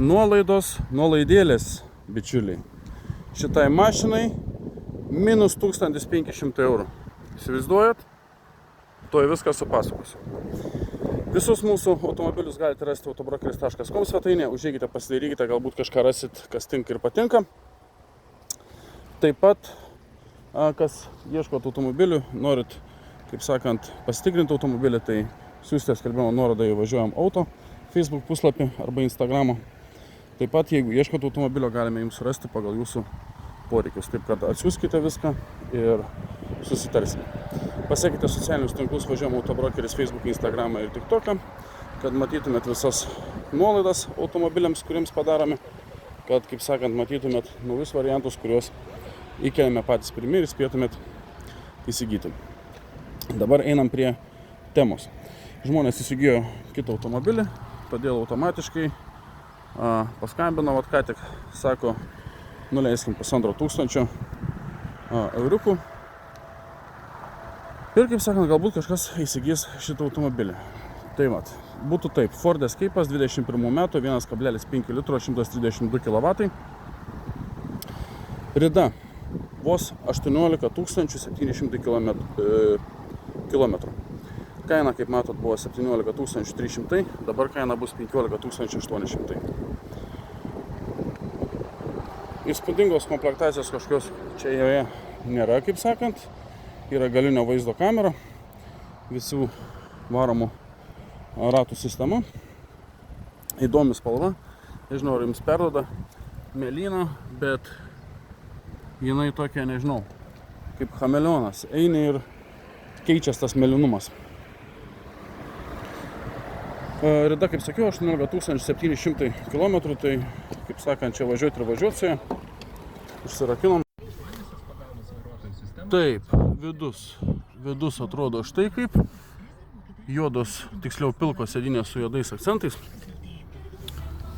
nuolaidėlės, bičiuliai. Šitai mašinai minus 1500 eurų. Įsivaizduojat? Tuoj viską supasakosiu. Visus mūsų automobilius galite rasti autobrokeris.com svetainėje. Užeikite, pasidairykite, galbūt kažką rasit, kas tinka ir patinka. Taip pat, kas ieškot automobilių, norit, kaip sakant, pasitikrinti automobilį, tai siūstė skelbimo nuorodą į Važiuojam Auto Facebook puslapį arba Instagramą. Taip pat, jeigu ieškot automobilio, galime jums surasti pagal jūsų poreikius. Taip kad atsiųskite viską ir susitarsime. Pasiekite socialinius tinklus Važiuojam Autobrokeris Facebook, Instagramą ir TikToką, kad matytumėt visas nuolaidas automobiliams, kuriems padarome, kad, kaip sakant, matytumėt naujus variantus, kuriuos įkeliame patys pirmi ir spėtumėt įsigyti. Dabar einam prie temos. Žmonės įsigijo kitą automobilį, todėl automatiškai paskambino, ką tik sako, nuleiskim 1500 euriukų. Ir, kaip sakant, galbūt kažkas įsigys šitą automobilį. Tai mat, būtų taip, Ford Escape'as 21 metų, 1,5 litro, 132 kW. Rida vos 18 700 km. Kaina, kaip matot, buvo 17 300, dabar kaina bus 15 800. Įspūdingos komplektacijos kažkokios čia joje nėra, kaip sakant. Yra galinio vaizdo kamera, visų varomų ratų sistema. Įdomi spalva, nežinau, ar jums perduoda mėlyną, bet jinai tokia, nežinau, kaip chameleonas. Eini ir keičias tas mėlynumas. Rida, kaip sakiau, 18 700 km, tai, kaip sakant, čia važiuoti ir važiuoti su ja. Užsirakinom. Taip, vidus atrodo štai kaip. Juodos, tiksliau pilkos sėdynės su juodais akcentais.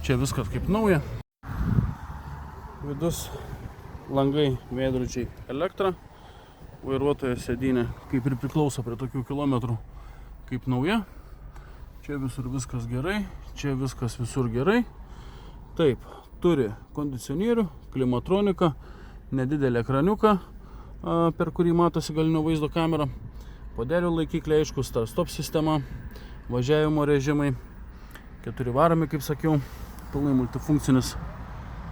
Čia viskas kaip nauja. Vidus, langai, veidrodžiai, elektra. Vairuotojo sėdynė kaip ir priklauso prie tokių kilometrų kaip nauja. Čia visur viskas gerai, čia viskas visur gerai. Taip, turi kondicionierių, klimatroniką, nedidelį ekraniuką, per kurį matosi galinio vaizdo kamera, podelių laikikliai, aišku, start-stop sistema, važiavimo režimai, 4 varomi, kaip sakiau, pilnai multifunkcinis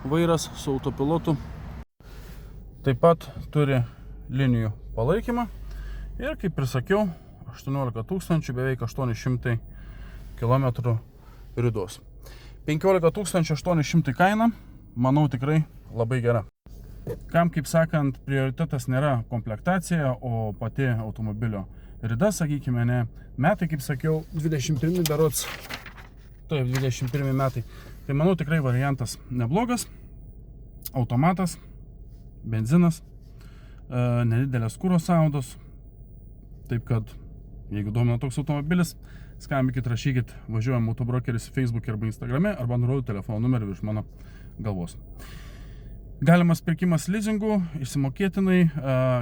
vairas su autopilotu. Taip pat turi linijų palaikymą ir, kaip ir sakiau, 18 beveik 800 km ridos. 15 800 kaina, manau, tikrai labai gera. Kam, kaip sakant, prioritetas nėra komplektacija, o pati automobilio rida, sakykime, ne metai, kaip sakiau, 21 berods, taip, 21 metai. Tai manau, tikrai variantas neblogas. Automatas, benzinas, nedidelės kuro sąnaudos. Taip kad, jeigu domina toks automobilis, skambinkit, rašykit Važiuojam Autobrokeris Facebook arba Instagrame, arba nurodyt telefono numerį virš mano galvos. Galimas pirkimas leasingų, išsimokėtinai,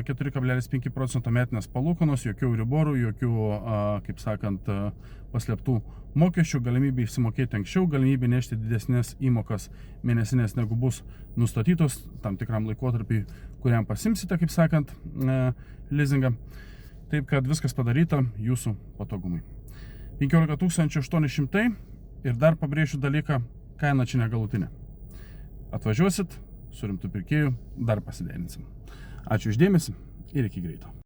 4,5% metinės palūkanos, jokių riborų, jokių, kaip sakant, paslėptų mokesčių, galimybė išsimokėti anksčiau, galimybė nešti didesnės įmokas mėnesinės, negu bus nustatytos tam tikram laikotarpiui, kuriam pasimsite, kaip sakant, leasingą. Taip, kad viskas padaryta jūsų patogumui. 15 800 ir dar pabrėšiu dalyką, kaina čia negalutinė. Atvažiuosit, su rimtu pirkėju, dar pasiderinsim. Ačiū už dėmesį ir iki greito.